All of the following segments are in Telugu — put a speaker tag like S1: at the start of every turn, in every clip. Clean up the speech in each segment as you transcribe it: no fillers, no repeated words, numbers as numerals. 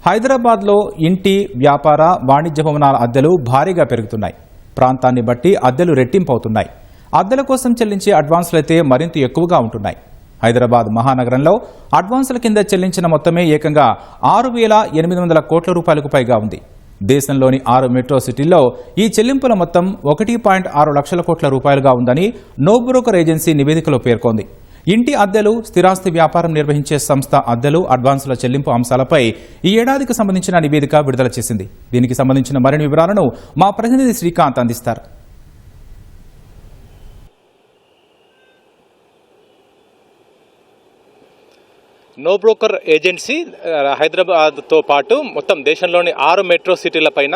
S1: హైదరాబాద్లో ఇంటి, వ్యాపార, వాణిజ్య భవనాల అద్దెలు భారీగా పెరుగుతున్నాయి. ప్రాంతాన్ని బట్టి అద్దెలు రెట్టింపవుతున్నాయి. అద్దెల కోసం చెల్లించే అడ్వాన్సులైతే మరింత ఎక్కువగా ఉంటున్నాయి. హైదరాబాద్ మహానగరంలో అడ్వాన్సుల కింద చెల్లించిన మొత్తమే ఏకంగా 6,800 కోట్ల రూపాయలకు పైగా ఉంది. దేశంలోని 6 మెట్రో సిటీల్లో ఈ చెల్లింపుల మొత్తం 1.6 లక్షల కోట్ల రూపాయలుగా ఉందని నో బ్రోకర్ ఏజెన్సీ నివేదికలో పేర్కొంది. ఇంటి అద్దెలు, స్థిరాస్తి వ్యాపారం నిర్వహించే సంస్థ అద్దెలు, అడ్వాన్సుల చెల్లింపు అంశాలపై ఈ ఏడాదికి సంబంధించిన నివేదిక విడుదల చేసింది. దీనికి సంబంధించిన మరిన్ని వివరాలను మా ప్రతినిధి శ్రీకాంత్ అందిస్తారు.
S2: నో బ్రోకర్ ఏజెన్సీ హైదరాబాద్తో పాటు మొత్తం దేశంలోని 6 మెట్రో సిటీల పైన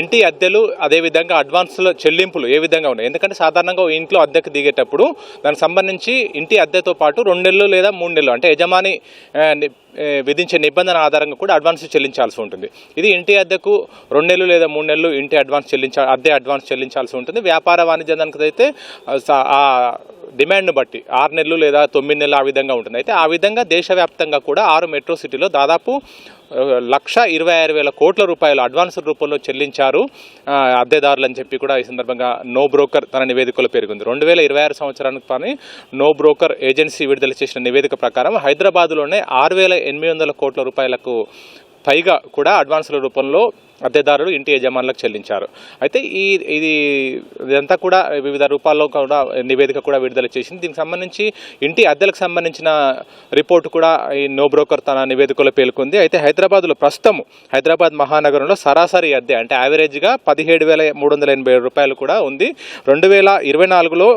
S2: ఇంటి అద్దెలు, అదేవిధంగా అడ్వాన్సుల చెల్లింపులు ఏ విధంగా ఉన్నాయి. ఎందుకంటే సాధారణంగా ఇంట్లో అద్దెకు దిగేటప్పుడు దానికి సంబంధించి ఇంటి అద్దెతో పాటు 2 నెలలు లేదా 3 నెలలు అంటే యజమాని విధించే నిబంధన ఆధారంగా కూడా అడ్వాన్స్ చెల్లించాల్సి ఉంటుంది. ఇది ఇంటి అద్దెకు 2 నెలలు లేదా 3 నెలలు ఇంటి అడ్వాన్స్ చెల్లించాల్సి ఉంటుంది. వ్యాపార వాణిజ్య దానికి అయితే ఆ డిమాండ్ను బట్టి 6 నెలలు లేదా 9 నెలలు ఆ విధంగా ఉంటుంది. అయితే ఆ విధంగా దేశవ్యాప్తంగా కూడా 6 మెట్రో సిటీలో దాదాపు 1,26,000 కోట్ల రూపాయలు అడ్వాన్స్ రూపంలో చెల్లించారు అద్దెదారులు అని చెప్పి కూడా ఈ సందర్భంగా నో బ్రోకర్ తన నివేదికలో పేర్కొంది. 2026 సంవత్సరానికి పని నో బ్రోకర్ ఏజెన్సీ విడుదల చేసిన నివేదిక ప్రకారం హైదరాబాద్లోనే 6,800 కోట్ల రూపాయలకు పైగా కూడా అడ్వాన్సుల రూపంలో అద్దెదారులు ఇంటి యజమానులకు చెల్లించారు. అయితే ఇదంతా కూడా వివిధ రూపాల్లో కూడా నివేదిక కూడా విడుదల చేసింది. దీనికి సంబంధించి ఇంటి అద్దెలకు సంబంధించిన రిపోర్టు కూడా ఈ నో బ్రోకర్ తన నివేదికలో పేర్కొంది. అయితే హైదరాబాద్ మహానగరంలో సరాసరి అద్దె అంటే యావరేజ్గా 17,387 రూపాయలు కూడా ఉంది. 2024లో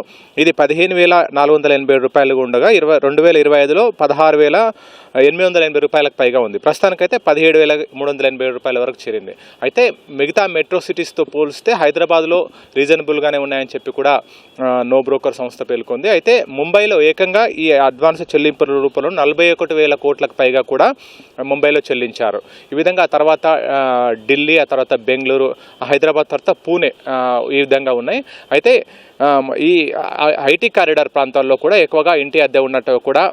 S2: ఇది 15,487 రూపాయలు ఉండగా 2025లో 16,880 రూపాయలకు పైగా ఉంది. ప్రస్తుతానికైతే 17,387 రూపాయల వరకు చేరింది. అయితే మిగతా మెట్రో సిటీస్తో పోలిస్తే హైదరాబాద్లో రీజనబుల్గానే ఉన్నాయని చెప్పి కూడా నో బ్రోకర్ సంస్థ పేర్కొంది. అయితే ముంబైలో ఏకంగా ఈ అడ్వాన్స్ చెల్లింపుల రూపంలో 41,000 కోట్లకు పైగా కూడా ముంబైలో చెల్లించారు. ఈ విధంగా ఆ తర్వాత ఢిల్లీ, ఆ తర్వాత బెంగళూరు, హైదరాబాద్ తర్వాత పూణే ఈ విధంగా ఉన్నాయి. అయితే ఈ ఐటీ కారిడార్ ప్రాంతాల్లో కూడా ఎక్కువగా ఇంటి అద్దె ఉన్నట్టు కూడా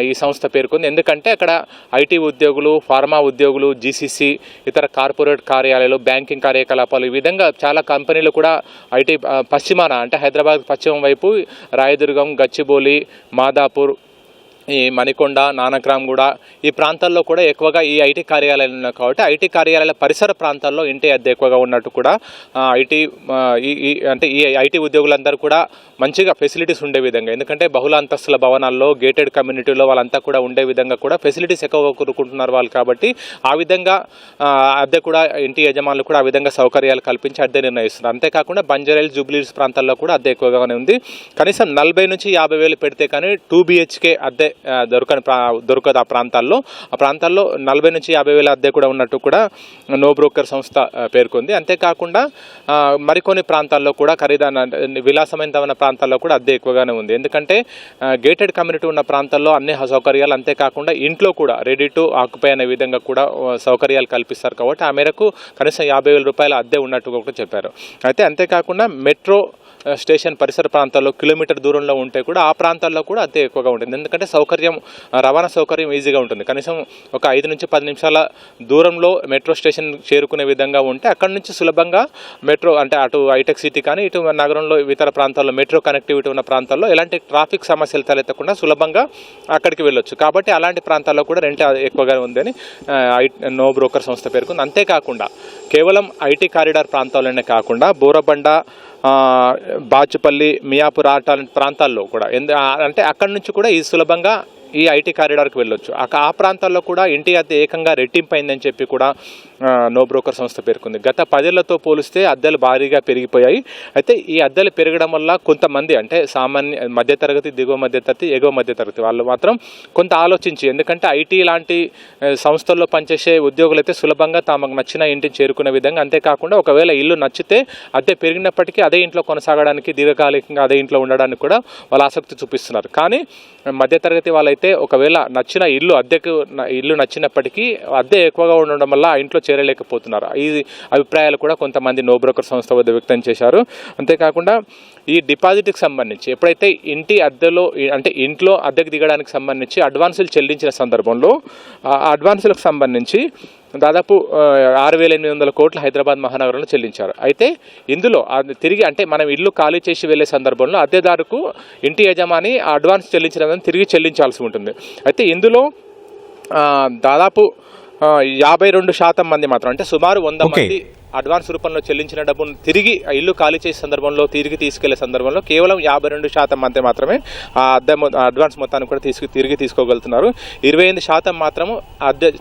S2: ఈ సంస్థ పేర్కొంది. ఎందుకంటే అక్కడ ఐటీ ఉద్యోగులు, ఫార్మా ఉద్యోగులు, జీసీసీ, ఇతర కార్పొరేట్ కార్యాలయాలు, బ్యాంకింగ్ కార్యకలాపాలు, ఈ విధంగా చాలా కంపెనీలు కూడా ఐటీ పశ్చిమాన అంటే హైదరాబాద్ పశ్చిమం వైపు రాయదుర్గం, గచ్చిబౌలి, మాదాపూర్, ఈ మణికొండ, నానక్రామ్గూడ ఈ ప్రాంతాల్లో కూడా ఎక్కువగా ఈ ఐటీ కార్యాలయాలు ఉన్నాయి. కాబట్టి ఐటీ కార్యాలయాల పరిసర ప్రాంతాల్లో ఇంటి అద్దె ఎక్కువగా ఉన్నట్టు కూడా ఈ ఐటీ ఉద్యోగులందరూ కూడా మంచిగా ఫెసిలిటీస్ ఉండే విధంగా, ఎందుకంటే బహుళ అంతస్తుల భవనాల్లో, గేటెడ్ కమ్యూనిటీలో వాళ్ళంతా కూడా ఉండే విధంగా కూడా ఫెసిలిటీస్ ఎక్కువగా కోరుకుంటున్నారు వాళ్ళు. కాబట్టి ఆ విధంగా అద్దె కూడా ఇంటి యజమానులు కూడా ఆ విధంగా సౌకర్యాలు కల్పించి అద్దె నిర్ణయిస్తున్నారు. అంతేకాకుండా బంజారాహిల్స్, జూబ్లీహిల్స్ ప్రాంతాల్లో కూడా అద్దె ఎక్కువగానే ఉంది. కనీసం 40,000 నుంచి 50,000 పెడితే కానీ 2 BHK అద్దె దొరకదు. ఆ ప్రాంతాల్లో 40,000 నుంచి 50,000 అద్దె కూడా ఉన్నట్టు కూడా నో బ్రోకర్ సంస్థ పేర్కొంది. అంతేకాకుండా మరికొన్ని ప్రాంతాల్లో కూడా ఖరీదైన విలాసమైన ప్రాంతాల్లో కూడా అద్దె ఎక్కువగానే ఉంది. ఎందుకంటే గేటెడ్ కమ్యూనిటీ ఉన్న ప్రాంతాల్లో అన్ని సౌకర్యాలు, అంతేకాకుండా ఇంట్లో కూడా రెడీ టు ఆక్యుపై అనే విధంగా కూడా సౌకర్యాలు కల్పిస్తారు. కాబట్టి ఆ మేరకు కనీసం 50,000 రూపాయల అద్దె ఉన్నట్టుగా కూడా చెప్పారు. అయితే అంతేకాకుండా మెట్రో స్టేషన్ పరిసర ప్రాంతాల్లో కిలోమీటర్ దూరంలో ఉంటే కూడా ఆ ప్రాంతాల్లో కూడా అద్దె ఎక్కువగా ఉంటుంది. ఎందుకంటే రవాణా సౌకర్యం ఈజీగా ఉంటుంది. కనీసం ఒక 5 నుంచి 10 నిమిషాల దూరంలో మెట్రో స్టేషన్ చేరుకునే విధంగా ఉంటే అక్కడి నుంచి సులభంగా మెట్రో అంటే అటు హైటెక్ సిటీ కానీ ఇటు నగరంలో ఇతర ప్రాంతాల్లో మెట్రో కనెక్టివిటీ ఉన్న ప్రాంతాల్లో ఎలాంటి ట్రాఫిక్ సమస్యలు తలెత్తకుండా సులభంగా అక్కడికి వెళ్ళొచ్చు. కాబట్టి అలాంటి ప్రాంతాల్లో కూడా రెంట్ ఎక్కువగా ఉందని నో బ్రోకర్ సంస్థ పేర్కొంది. అంతేకాకుండా కేవలం ఐటీ కారిడార్ ప్రాంతాల్లోనే కాకుండా బోరబండ, బాచుపల్లి, మియాపూర్ అలాంటి ప్రాంతాల్లో కూడా అంటే అక్కడి నుంచి కూడా ఈ సులభంగా ఈ ఐటీ కారిడార్కి వెళ్ళొచ్చు. ఆ ప్రాంతాల్లో కూడా ఇంటి అద్దె ఏకంగా రెట్టింపైందని చెప్పి కూడా నో బ్రోకర్ సంస్థ పేర్కొంది. గత 10 ఏళ్లతో పోలిస్తే అద్దెలు భారీగా పెరిగిపోయాయి. అయితే ఈ అద్దెలు పెరగడం వల్ల కొంతమంది అంటే సామాన్య మధ్యతరగతి, దిగువ మధ్యతరగతి, ఎగువ మధ్యతరగతి వాళ్ళు మాత్రం కొంత ఆలోచించి, ఎందుకంటే ఐటీ లాంటి సంస్థల్లో పనిచేసే ఉద్యోగులు అయితే సులభంగా తమకు నచ్చిన ఇంటిని చేరుకునే విధంగా, అంతేకాకుండా ఒకవేళ ఇల్లు నచ్చితే అద్దె పెరిగినప్పటికీ అదే ఇంట్లో కొనసాగడానికి, దీర్ఘకాలికంగా అదే ఇంట్లో ఉండడానికి కూడా వాళ్ళు ఆసక్తి చూపిస్తున్నారు. కానీ మధ్యతరగతి వాళ్ళైతే ఒకవేళ నచ్చిన ఇల్లు నచ్చినప్పటికీ అద్దె ఎక్కువగా ఉండడం వల్ల ఆ ఇంట్లో చేరలేకపోతున్నారు. ఈ అభిప్రాయాలు కూడా కొంతమంది నో బ్రోకర్ సంస్థ వద్ద వ్యక్తం చేశారు. అంతేకాకుండా ఈ డిపాజిట్కి సంబంధించి ఎప్పుడైతే ఇంట్లో అద్దెకు దిగడానికి సంబంధించి అడ్వాన్సులు చెల్లించిన సందర్భంలో ఆ అడ్వాన్సులకు సంబంధించి దాదాపు 6,800 కోట్లు హైదరాబాద్ మహానగరంలో చెల్లించారు. అయితే ఇందులో తిరిగి అంటే మనం ఇల్లు ఖాళీ చేసి వెళ్లే సందర్భంలో అద్దెదారుకు ఇంటి యజమాని అడ్వాన్స్ చెల్లించిన తిరిగి చెల్లించాల్సి ఉంటుంది. అయితే ఇందులో దాదాపు 52% మంది మాత్రం అంటే సుమారు 100 మంది అడ్వాన్స్ రూపంలో చెల్లించిన డబ్బును తిరిగి ఇల్లు ఖాళీ చేసే సందర్భంలో తిరిగి తీసుకెళ్లే సందర్భంలో కేవలం 52% మంది మాత్రమే ఆ అడ్వాన్స్ మొత్తాన్ని కూడా తిరిగి తీసుకోగలుగుతున్నారు. 28% మాత్రం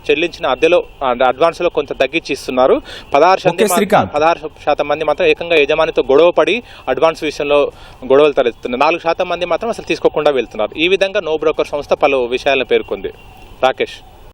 S2: చెల్లించిన అద్దెలో అడ్వాన్స్లో కొంత తగ్గించి ఇస్తున్నారు. 16% మంది మాత్రం ఏకంగా యజమానితో గొడవపడి అడ్వాన్స్ విషయంలో గొడవలు తలెత్తుతున్నారు. 4% మంది మాత్రం అసలు తీసుకోకుండా వెళ్తున్నారు. ఈ విధంగా నో బ్రోకర్ సంస్థ పలు విషయాలను పేర్కొంది. రాకేష్.